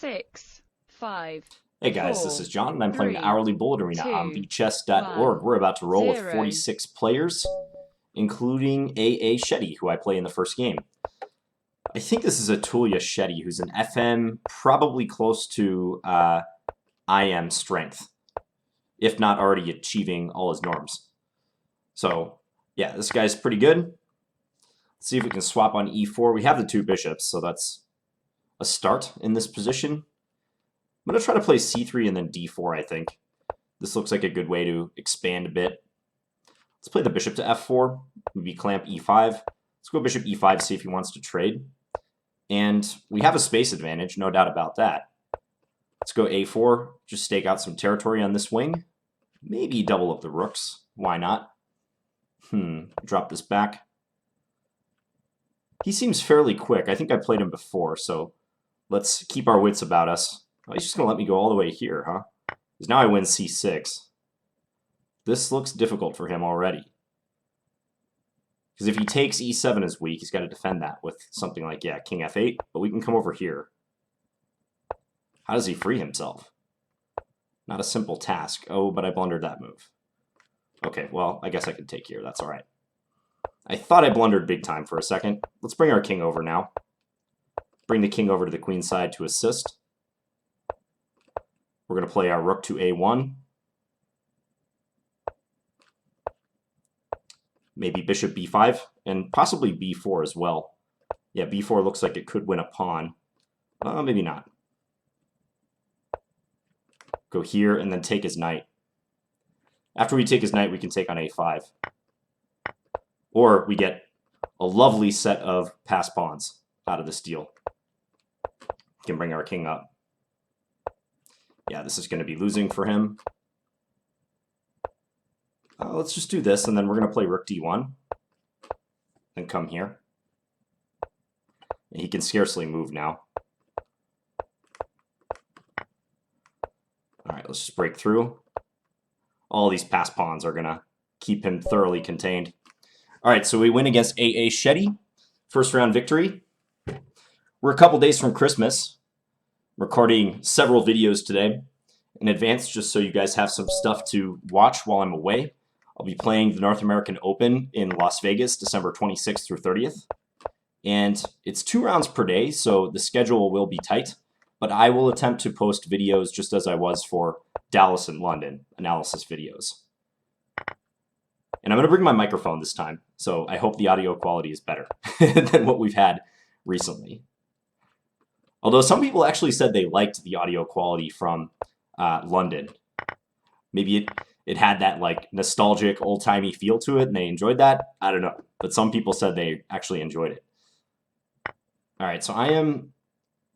6, 5, Hey guys, this 4, is John, and I'm playing the 3, Hourly Bullet Arena on 2, lichess.org. 1, We're about to roll with 0. 46 players, including A.A. Shetty, who I play in the first game. I think this is a Tulia Shetty, who's an FM probably close to IM strength, if not already achieving all his norms. So, yeah, this guy's pretty good. Let's see if we can swap on e4. We have the two bishops, so that's a start in this position. I'm going to try to play c3 and then d4, I think. This looks like a good way to expand a bit. Let's play the bishop to f4. Maybe clamp e5. Let's go bishop e5, see if he wants to trade. And we have a space advantage, no doubt about that. Let's go a4, just stake out some territory on this wing. Maybe double up the rooks. Why not? Drop this back. He seems fairly quick. I think I played him before, so let's keep our wits about us. Oh, he's just going to let me go all the way here, huh? Because now I win c6. This looks difficult for him already. Because if he takes e7 as weak, he's got to defend that with something like, yeah, king f8. But we can come over here. How does he free himself? Not a simple task. Oh, but I blundered that move. Okay, well, I guess I could take here. That's all right. I thought I blundered big time for a second. Let's bring our king over now. Bring the king over to the queen side to assist. We're going to play our rook to a1. Maybe bishop b5, and possibly b4 as well. Yeah, b4 looks like it could win a pawn. Maybe not. Go here, and then take his knight. After we take his knight, we can take on a5. Or we get a lovely set of passed pawns out of this deal. We can bring our king up. Yeah, this is going to be losing for him. Let's just do this, and then we're going to play rook d1. Then come here. And he can scarcely move now. All right, let's just break through. All these passed pawns are going to keep him thoroughly contained. All right, so we win against A.A. Shetty. First round victory. We're a couple days from Christmas. Recording several videos today in advance just so you guys have some stuff to watch while I'm away. I'll be playing the North American Open in Las Vegas, December 26th through 30th. And it's 2 rounds per day, so the schedule will be tight. But I will attempt to post videos just as I was for Dallas and London, analysis videos. And I'm going to bring my microphone this time, so I hope the audio quality is better than what we've had recently. Although some people actually said they liked the audio quality from London. Maybe it had that like nostalgic, old-timey feel to it, and they enjoyed that. I don't know. But some people said they actually enjoyed it. All right, so I am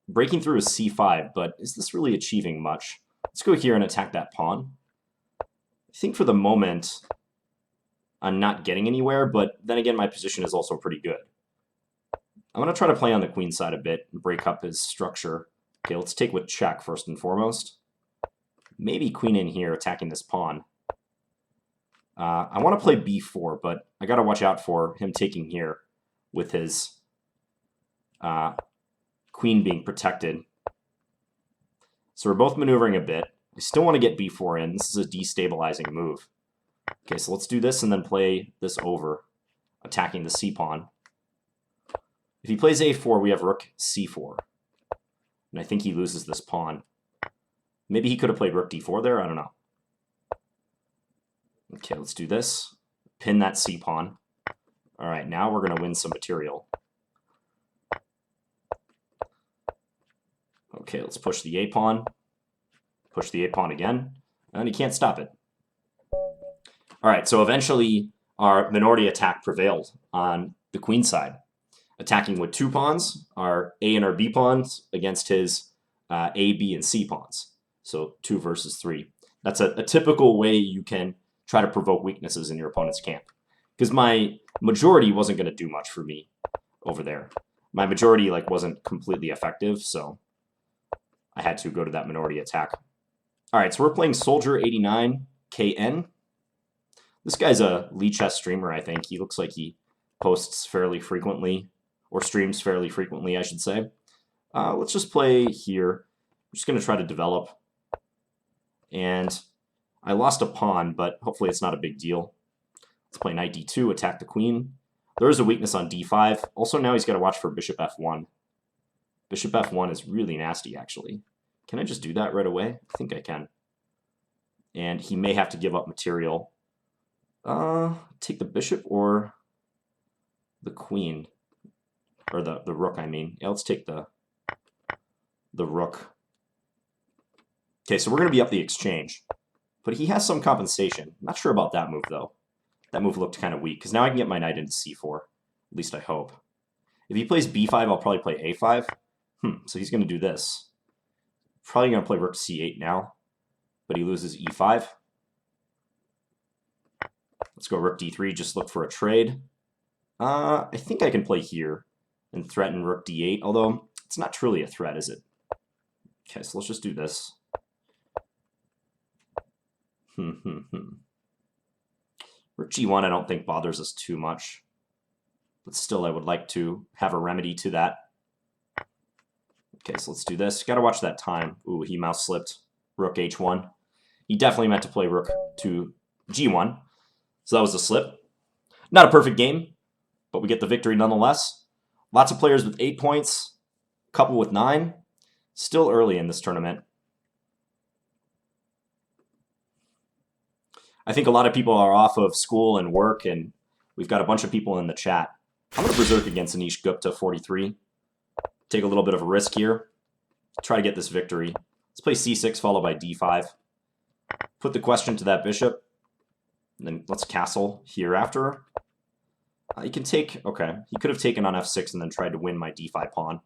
breaking through a c5, but is this really achieving much? Let's go here and attack that pawn. I think for the moment, I'm not getting anywhere, but then again, my position is also pretty good. I'm going to try to play on the queen side a bit and break up his structure. Okay, let's take with check first and foremost. Maybe queen in here, attacking this pawn. I want to play b4, but I got to watch out for him taking here with his queen being protected. So we're both maneuvering a bit. I still want to get b4 in. This is a destabilizing move. Okay, so let's do this and then play this over, attacking the c-pawn. If he plays a4, we have rook c4. And I think he loses this pawn. Maybe he could have played rook d4 there, I don't know. Okay, let's do this. Pin that c-pawn. All right, now we're going to win some material. Okay, let's push the a-pawn. Push the a-pawn again. And he can't stop it. All right, so eventually our minority attack prevailed on the queen side. Attacking with 2 pawns, our A and our B pawns, against his A, B, and C pawns. So 2 versus 3. That's a typical way you can try to provoke weaknesses in your opponent's camp. Because my majority wasn't going to do much for me over there. My majority wasn't completely effective, so I had to go to that minority attack. All right, so we're playing Soldier 89 KN. This guy's a lichess streamer, I think. He looks like he posts fairly frequently, or streams fairly frequently, I should say. Let's just play here. just going to try to develop. And I lost a pawn, but hopefully it's not a big deal. Let's play knight d2, attack the queen. There is a weakness on d5. Also, now he's got to watch for bishop f1. Bishop f1 is really nasty, actually. Can I just do that right away? I think I can. And he may have to give up material. Take the bishop or the queen. Or the rook, I mean. Yeah, let's take the rook. Okay, so we're going to be up the exchange. But he has some compensation. Not sure about that move, though. That move looked kind of weak, because now I can get my knight into c4. At least I hope. If he plays b5, I'll probably play a5. So he's going to do this. Probably going to play rook c8 now, but he loses e5. Let's go rook d3, just look for a trade. I think I can play here and threaten rook d8, although it's not truly a threat, is it? Okay, so let's just do this. Rook g1 I don't think bothers us too much, but still I would like to have a remedy to that. Okay, so let's do this. Gotta watch that time. Ooh, he mouse slipped. Rook h1. He definitely meant to play rook to g1, so that was a slip. Not a perfect game, but we get the victory nonetheless. Lots of players with 8 points, a couple with 9. Still early in this tournament. I think a lot of people are off of school and work, and we've got a bunch of people in the chat. I'm going to berserk against Anish Gupta, 43. Take a little bit of a risk here. Try to get this victory. Let's play c6 followed by d5. Put the question to that bishop. And then let's castle here after. He can take... Okay, he could have taken on f6 and then tried to win my d5 pawn.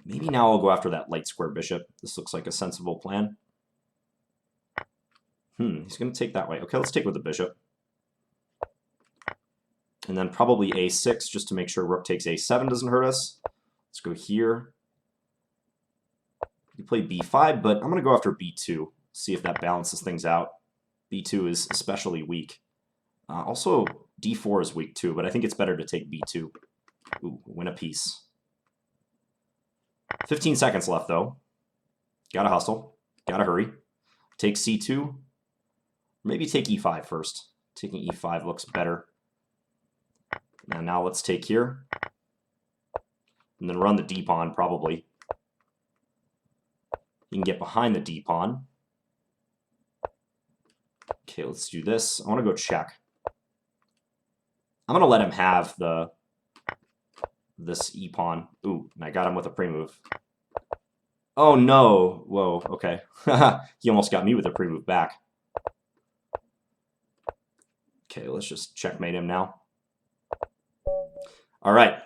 Maybe now I'll go after that light square bishop. This looks like a sensible plan. He's going to take that way. Okay, let's take with the bishop. And then probably a6 just to make sure rook takes a7 doesn't hurt us. Let's go here. You play b5, but I'm going to go after b2. See if that balances things out. b2 is especially weak. Also, d4 is weak too, but I think it's better to take b2. Ooh, win a piece. 15 seconds left, though. Gotta hustle. Gotta hurry. Take c2. Maybe take e5 first. Taking e5 looks better. And now let's take here. And then run the d-pawn, probably. You can get behind the d-pawn. Okay, let's do this. I want to go check. I'm going to let him have this e-pawn. Ooh, and I got him with a pre-move. Oh, no. Whoa, okay. He almost got me with a pre-move back. Okay, let's just checkmate him now. All right.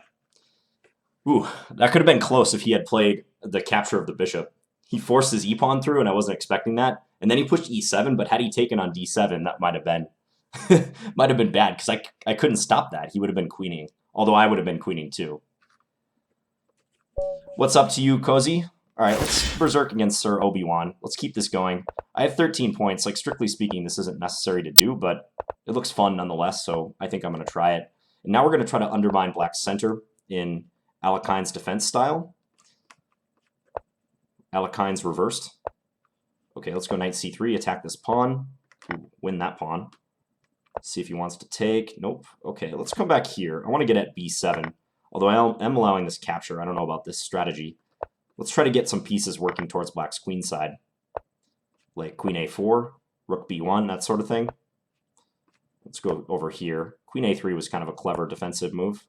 Ooh, that could have been close if he had played the capture of the bishop. He forced his e-pawn through, and I wasn't expecting that. And then he pushed e7, but had he taken on d7, that might have been bad, because I couldn't stop that. He would have been queening, although I would have been queening too. What's up to you, Cozy? All right, let's berserk against Sir Obi-Wan. Let's keep this going. I have 13 points. Like, strictly speaking, this isn't necessary to do, but it looks fun nonetheless, so I think I'm going to try it. And now we're going to try to undermine Black's center in Alekhaine's defense style. Alekhaine's reversed. Okay, let's go knight c3, attack this pawn. Ooh, win that pawn. See if he wants to take. Nope. Okay, let's come back here. I want to get at b7. Although I am allowing this capture. I don't know about this strategy. Let's try to get some pieces working towards Black's queen side. Like queen a4, rook b1, that sort of thing. Let's go over here. Queen a3 was kind of a clever defensive move.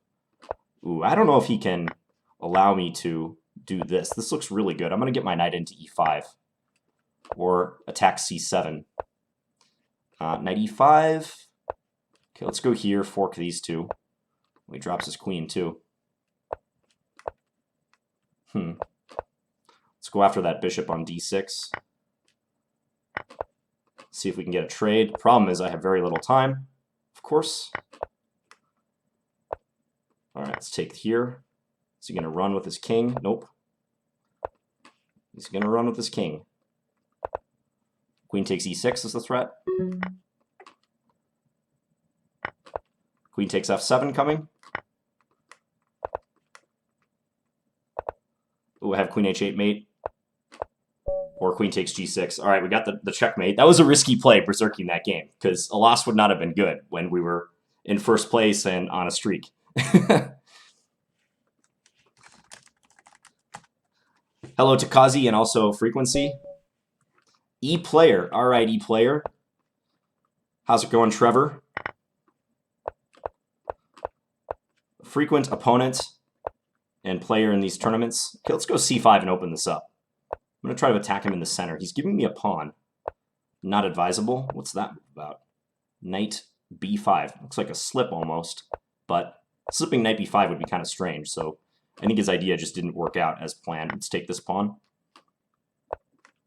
Ooh, I don't know if he can allow me to do this. This looks really good. I'm going to get my knight into e5. Or attack c7. Knight e5. Okay, let's go here, fork these two. He drops his queen too. Let's go after that bishop on d6. See if we can get a trade. Problem is I have very little time, of course. All right, let's take here. Is he going to run with his king? Nope. He's going to run with his king. Queen takes e6 as the threat. Queen takes f7 coming. Ooh, I have queen h8 mate. Or queen takes g6. All right, we got the checkmate. That was a risky play, berserking that game, because a loss would not have been good when we were in first place and on a streak. Hello to Kazi and also Frequency. E-player. All right, E-player. How's it going, Trevor? Frequent opponent and player in these tournaments. Okay, let's go c5 and open this up. I'm going to try to attack him in the center. He's giving me a pawn. Not advisable. What's that about? Knight b5. Looks like a slip almost, but slipping knight b5 would be kind of strange, so I think his idea just didn't work out as planned. Let's take this pawn.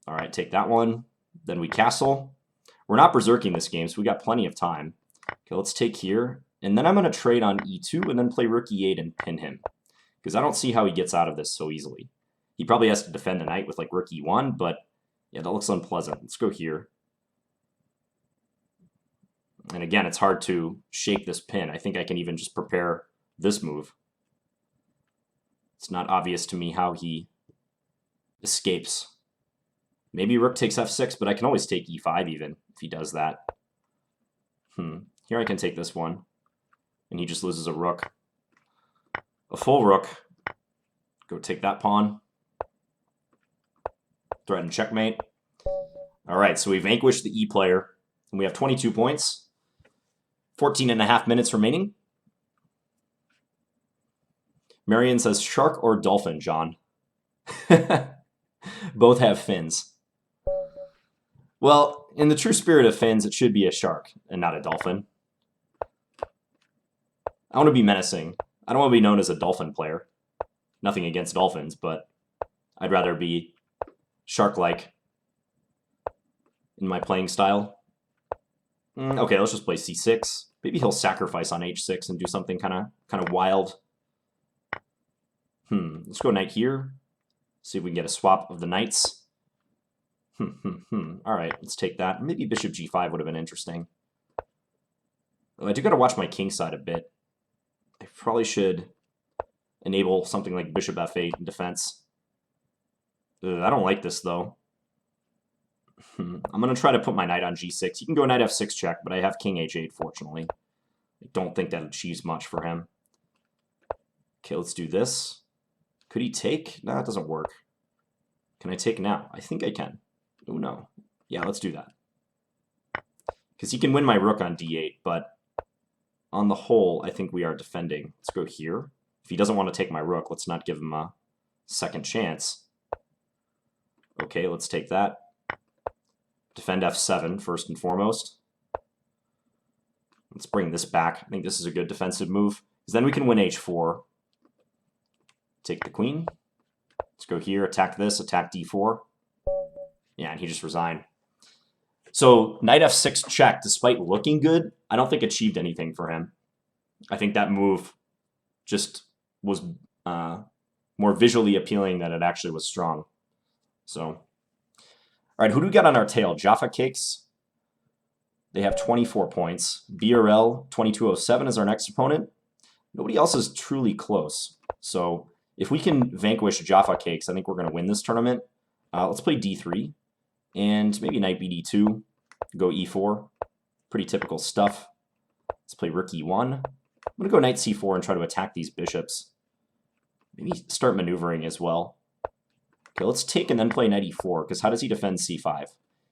All right, take that one. Then we castle. We're not berserking this game, so we got plenty of time. Okay, let's take here. And then I'm going to trade on e2 and then play rook e8 and pin him, because I don't see how he gets out of this so easily. He probably has to defend the knight with like rook e1, but yeah, that looks unpleasant. Let's go here. And again, it's hard to shake this pin. I think I can even just prepare this move. It's not obvious to me how he escapes. Maybe rook takes f6, but I can always take e5 even if he does that. Here I can take this one, and he just loses a rook. A full rook. Go take that pawn. Threaten checkmate. All right, so we vanquished the E-player, and we have 22 points. 14.5 minutes remaining. Marion says, shark or dolphin, John? Both have fins. Well, in the true spirit of fins, it should be a shark and not a dolphin. I want to be menacing. I don't want to be known as a dolphin player. Nothing against dolphins, but I'd rather be shark-like in my playing style. Okay, let's just play c6. Maybe he'll sacrifice on h6 and do something kind of wild. Let's go knight here. See if we can get a swap of the knights. All right, let's take that. Maybe bishop g5 would have been interesting. Oh, I do got to watch my king side a bit. I probably should enable something like bishop f8 in defense. I don't like this, though. I'm going to try to put my knight on g6. He can go knight f6 check, but I have king h8, fortunately. I don't think that achieves much for him. Okay, let's do this. Could he take? No, it doesn't work. Can I take now? I think I can. Oh, no. Yeah, let's do that. Because he can win my rook on d8, but on the whole, I think we are defending. Let's go here. If he doesn't want to take my rook, let's not give him a second chance. Okay, let's take that. Defend f7 first and foremost. Let's bring this back. I think this is a good defensive move, because then we can win h4. Take the queen. Let's go here, attack this, attack d4. Yeah, and he just resigned. So knight f6 check, despite looking good, I don't think achieved anything for him. I think that move just was more visually appealing than it actually was strong. So, all right, who do we got on our tail? Jaffa Cakes. They have 24 points. BRL 2207 is our next opponent. Nobody else is truly close. So if we can vanquish Jaffa Cakes, I think we're going to win this tournament. Let's play d3 and maybe knight bd2. Go e4. Pretty typical stuff. Let's play rook e1. I'm going to go knight c4 and try to attack these bishops. Maybe start maneuvering as well. Okay, let's take and then play knight e4, because how does he defend c5?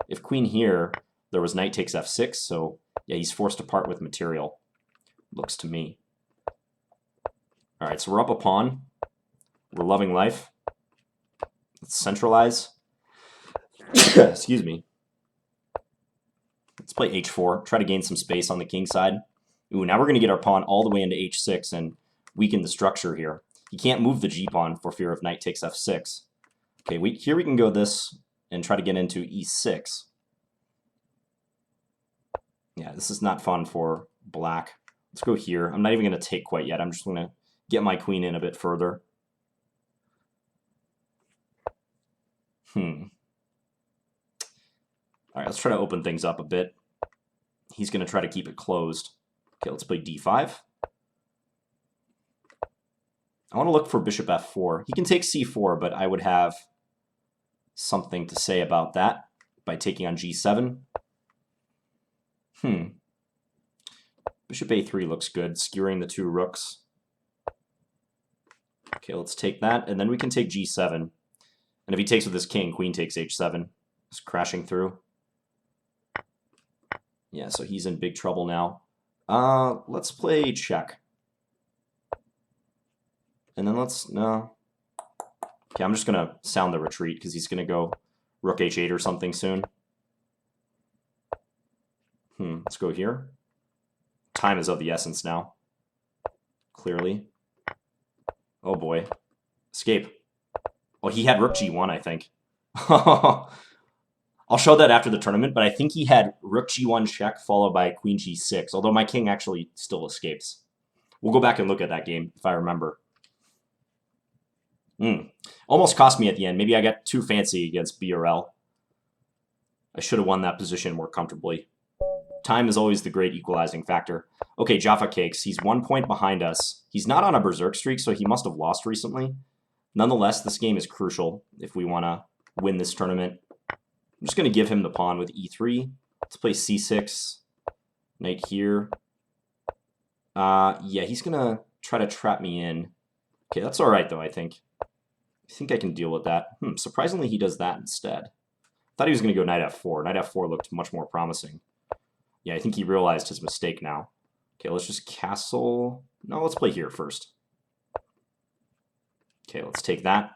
If queen here, there was knight takes f6, so yeah, he's forced to part with material, looks to me. All right, so we're up a pawn. We're loving life. Let's centralize. Excuse me. Let's play h4, try to gain some space on the king side. Ooh, now we're going to get our pawn all the way into h6 and weaken the structure here. He can't move the g-pawn for fear of knight takes f6. Okay, here we can go this and try to get into e6. Yeah, this is not fun for black. Let's go here. I'm not even going to take quite yet. I'm just going to get my queen in a bit further. All right, let's try to open things up a bit. He's going to try to keep it closed. Okay, let's play d5. I want to look for bishop f4. He can take c4, but I would have something to say about that by taking on g7. Bishop a3 looks good, skewering the two rooks. Okay, let's take that, and then we can take g7. And if he takes with his king, queen takes h7. It's crashing through. Yeah, so he's in big trouble now. Let's play check. And then no. Okay, I'm just going to sound the retreat because he's going to go rook h8 or something soon. Let's go here. Time is of the essence now. Clearly. Oh boy. Escape. Oh, he had rook g1, I think. I'll show that after the tournament, but I think he had rook g1 check followed by queen g6, although my king actually still escapes. We'll go back and look at that game, if I remember. Almost cost me at the end. Maybe I got too fancy against BRL. I should have won that position more comfortably. Time is always the great equalizing factor. Okay, Jaffa Cakes. He's 1 point behind us. He's not on a berserk streak, so he must have lost recently. Nonetheless, this game is crucial if we want to win this tournament. I'm just going to give him the pawn with e3. Let's play c6. Knight here. Yeah, he's going to try to trap me in. Okay, that's all right, though, I think. I think I can deal with that. Surprisingly, he does that instead. Thought he was going to go knight f4. Knight f4 looked much more promising. Yeah, I think he realized his mistake now. Okay, let's just castle. No, let's play here first. Okay, let's take that.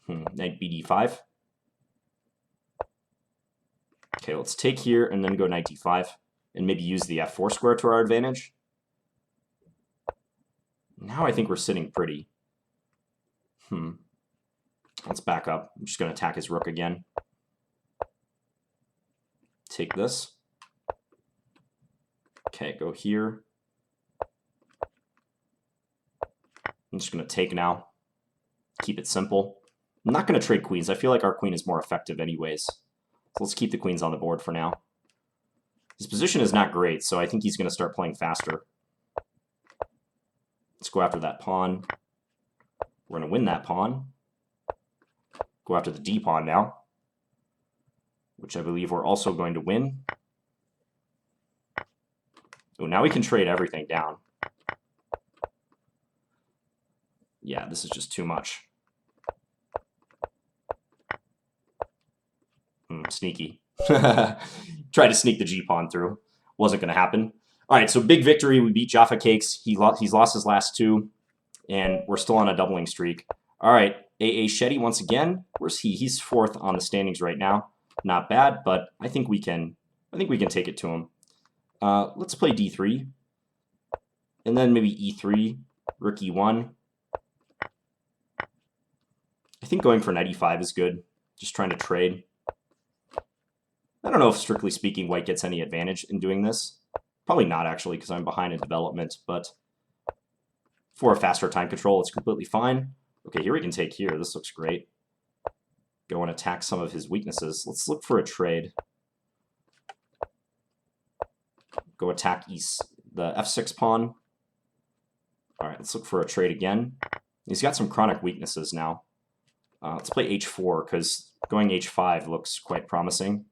Knight bd5. Okay, let's take here and then go knight d5. And maybe use the f4 square to our advantage. Now I think we're sitting pretty. Let's back up. I'm just going to attack his rook again. Take this. Okay, go here. I'm just going to take now. Keep it simple. I'm not going to trade queens. I feel like our queen is more effective anyways. So let's keep the queens on the board for now. His position is not great, so I think he's going to start playing faster. Let's go after that pawn. We're going to win that pawn. Go after the d pawn now, which I believe we're also going to win. Oh, now we can trade everything down. Yeah, this is just too much. Sneaky. Tried to sneak the g-pawn through. Wasn't going to happen. All right, so big victory. We beat Jaffa Cakes. He's lost his last two, and we're still on a doubling streak. All right, AA Shetty once again. Where's he? He's 4th on the standings right now. Not bad, but I think we can take it to him. Let's play d3, and then maybe e3, rook e1. I think going for knight e5 is good. Just trying to trade. I don't know if, strictly speaking, white gets any advantage in doing this. Probably not, actually, because I'm behind in development, but for a faster time control, it's completely fine. Okay, here we can take here. This looks great. Go and attack some of his weaknesses. Let's look for a trade. Go attack the f6 pawn. All right, let's look for a trade again. He's got some chronic weaknesses now. Let's play h4, because going h5 looks quite promising.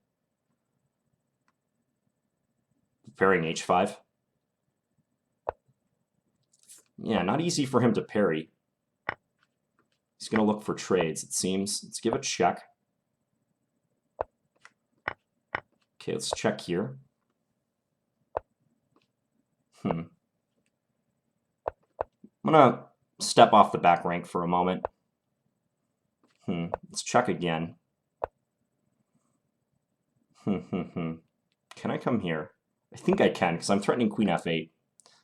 Parrying h5. Yeah, not easy for him to parry. He's going to look for trades, it seems. Let's give a check. Okay, let's check here. I'm going to step off the back rank for a moment. Let's check again. Can I come here? I think I can, because I'm threatening queen f8.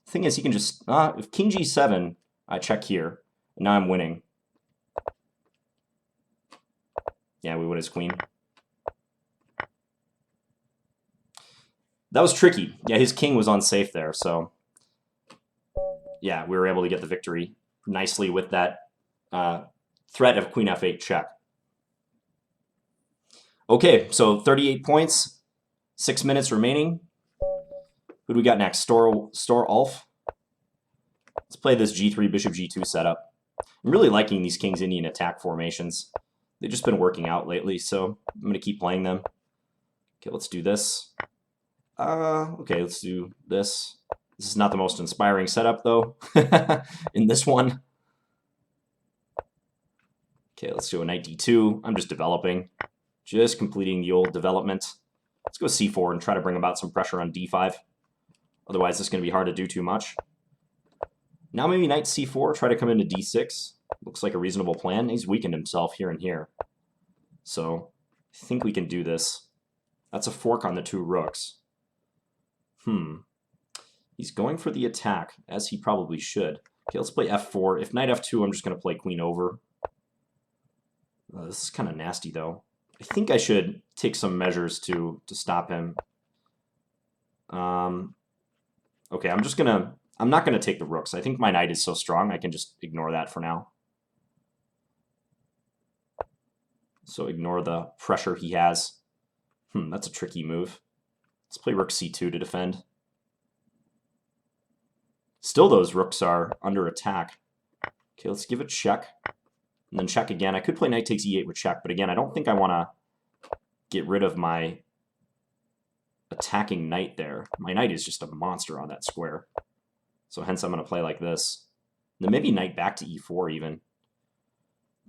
The thing is, he can just... if king g7, I check here. And now I'm winning. Yeah, we win his queen. That was tricky. Yeah, his king was unsafe there, so... yeah, we were able to get the victory nicely with that threat of queen f8 check. Okay, so 38 points, 6 minutes remaining. Who do we got next? Store Ulf. Let's play this g3, bishop g2 setup. I'm really liking these King's Indian attack formations. They've just been working out lately, so I'm going to keep playing them. Okay, let's do this. Okay, let's do this. This is not the most inspiring setup, though, in this one. Okay, let's do a knight d2. I'm just developing. Just completing the old development. Let's go c4 and try to bring about some pressure on d5. Otherwise, it's going to be hard to do too much. Now maybe knight c4, try to come into d6. Looks like a reasonable plan. He's weakened himself here and here. So I think we can do this. That's a fork on the two rooks. He's going for the attack, as he probably should. Okay, let's play f4. If knight f2, I'm just going to play queen over. This is kind of nasty, though. I think I should take some measures to stop him. Okay, I'm not gonna take the rooks. I think my knight is so strong I can just ignore that for now. So ignore the pressure he has. That's a tricky move. Let's play rook c2 to defend. Still, those rooks are under attack. Okay, let's give it check. And then check again. I could play knight takes e8 with check, but again, I don't think I want to get rid of my attacking knight there. My knight is just a monster on that square. So hence I'm going to play like this. Then maybe knight back to e4 even.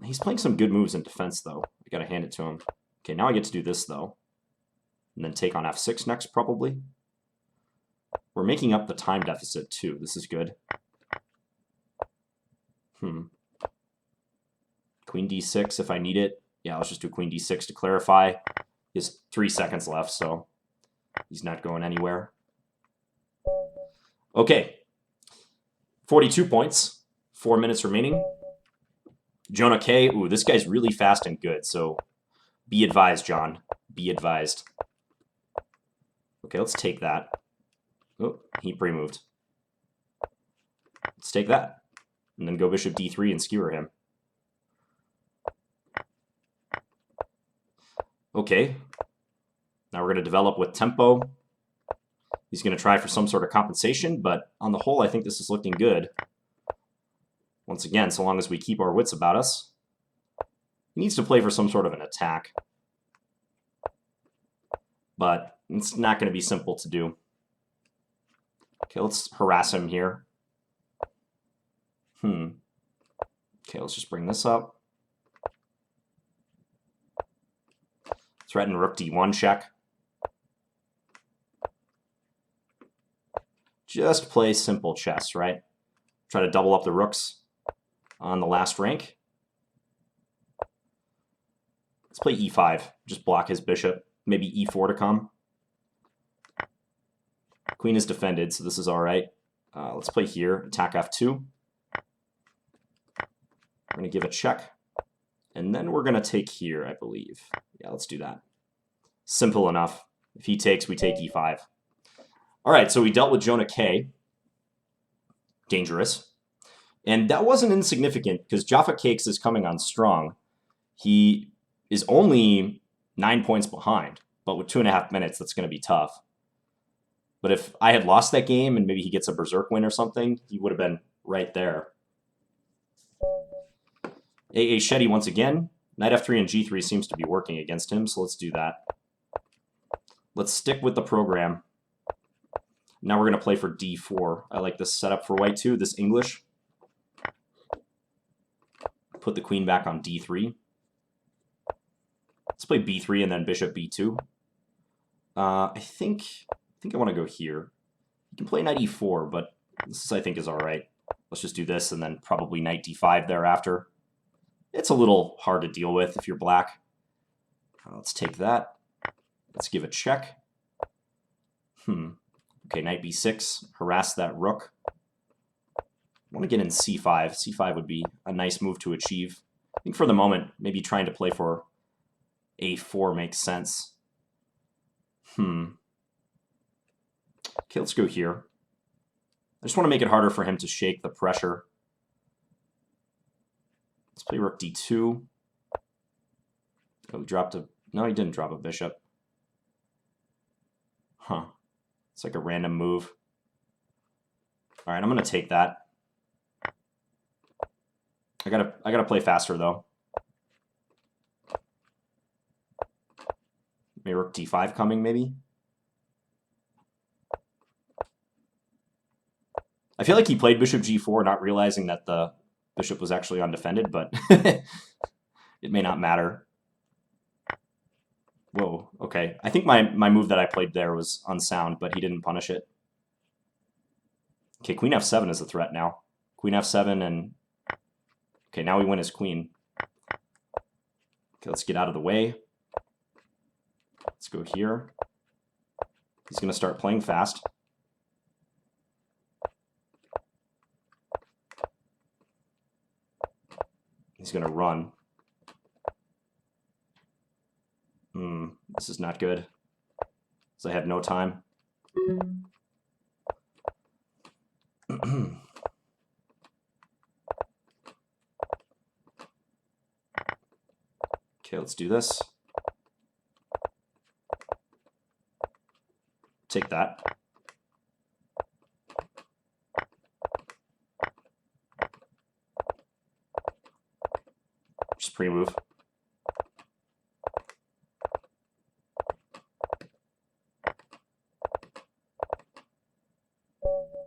He's playing some good moves in defense, though. I got to hand it to him. Okay, now I get to do this, though. And then take on f6 next, probably. We're making up the time deficit, too. This is good. Queen d6 if I need it. Yeah, let's just do queen d6 to clarify. He has 3 seconds left, so he's not going anywhere. Okay. 42 points. 4 minutes remaining. Jonah K. Ooh, this guy's really fast and good, so be advised, John. Be advised. Okay, let's take that. Oh, he pre-moved. Let's take that. And then go bishop d3 and skewer him. Okay. Now we're going to develop with tempo. He's going to try for some sort of compensation, but on the whole, I think this is looking good. Once again, so long as we keep our wits about us. He needs to play for some sort of an attack. But it's not going to be simple to do. Okay, let's harass him here. Okay, let's just bring this up. Threaten rook d1 check. Just play simple chess, right? Try to double up the rooks on the last rank. Let's play e5. Just block his bishop. Maybe e4 to come. Queen is defended, so this is all right. Let's play here. Attack f2. We're going to give a check. And then we're going to take here, I believe. Yeah, let's do that. Simple enough. If he takes, we take e5. All right, so we dealt with Jonah K. Dangerous. And that wasn't insignificant, because Jaffa Cakes is coming on strong. He is only 9 points behind, but with 2.5 minutes, that's going to be tough. But if I had lost that game and maybe he gets a berserk win or something, he would have been right there. AA Shetty once again. Knight f3 and g3 seems to be working against him, so let's do that. Let's stick with the program. Now we're going to play for d4. I like this setup for white too, this English. Put the queen back on d3. Let's play b3 and then bishop b2. I think I want to go here. You can play knight e4, but this I think is all right. Let's just do this and then probably knight d5 thereafter. It's a little hard to deal with if you're black. Let's take that. Let's give a check. Okay, knight b6. Harass that rook. I want to get in c5. c5 would be a nice move to achieve. I think for the moment, maybe trying to play for a4 makes sense. Okay, let's go here. I just want to make it harder for him to shake the pressure. Let's play rook d2. Oh, he dropped a... No, he didn't drop a bishop. Huh. It's like a random move. All right, I'm going to take that. I gotta play faster though. Maybe rook d5 coming, maybe. I feel like he played bishop g4, not realizing that the bishop was actually undefended, but it may not matter. Whoa, okay. I think my move that I played there was unsound, but he didn't punish it. Okay, queen f7 is a threat now. Queen f7 and... Okay, now we win his queen. Okay, let's get out of the way. Let's go here. He's going to start playing fast. He's going to run. This is not good, because I have no time. Okay, let's do this. Take that. Just pre-move.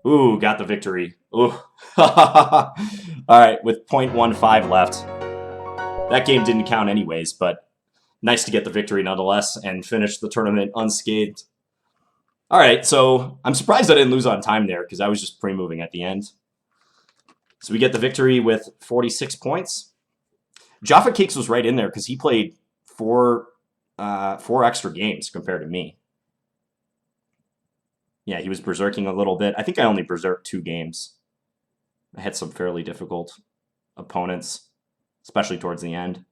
Ooh, got the victory. Ooh. All right, with 0.15 left. That game didn't count anyways, but nice to get the victory nonetheless and finish the tournament unscathed. All right, so I'm surprised I didn't lose on time there because I was just pre-moving at the end. So we get the victory with 46 points. Jaffa Cakes was right in there because he played four extra games compared to me. Yeah, he was berserking a little bit. I think I only berserked 2 games. I had some fairly difficult opponents, especially towards the end.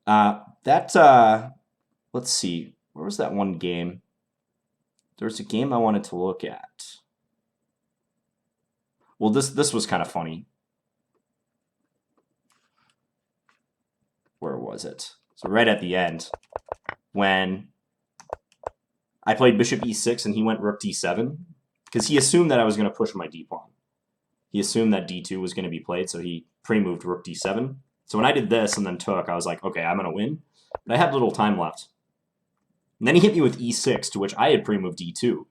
Let's see. Where was that one game? There was a game I wanted to look at. Well, this was kind of funny. Where was it? So right at the end, when I played bishop e6 and he went rook d7, because he assumed that I was going to push my d-pawn. He assumed that d2 was going to be played, so he pre-moved rook d7. So when I did this and then took, I was like, okay, I'm going to win. But I had little time left. And then he hit me with e6, to which I had pre-moved d2.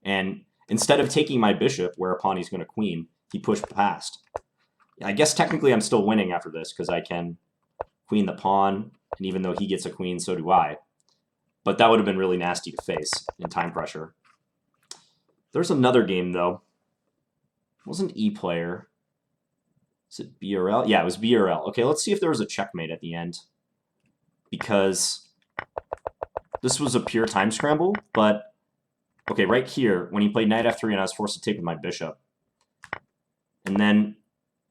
And instead of taking my bishop, whereupon he's going to queen, he pushed past. I guess technically I'm still winning after this, because I can queen the pawn, and even though he gets a queen, so do I. But that would have been really nasty to face in time pressure. There's another game, though. It wasn't E-player. Is it BRL? Yeah, it was BRL. Okay, let's see if there was a checkmate at the end. Because this was a pure time scramble, but... Okay, right here, when he played knight f3 and I was forced to take with my bishop. And then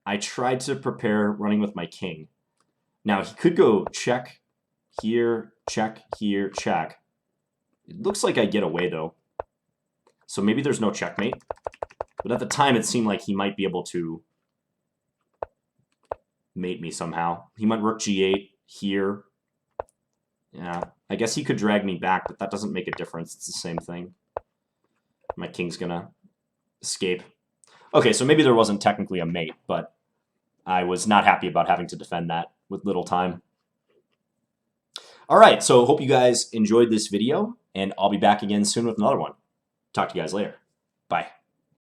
I tried to prepare running with my king. Now, he could go check here, check here, check. It looks like I get away, though. So maybe there's no checkmate. But at the time, it seemed like he might be able to mate me somehow. He went rook g8 here. Yeah, I guess he could drag me back, but that doesn't make a difference. It's the same thing. My king's gonna escape. Okay, so maybe there wasn't technically a mate, but I was not happy about having to defend that with little time. All right, so hope you guys enjoyed this video, and I'll be back again soon with another one. Talk to you guys later. Bye.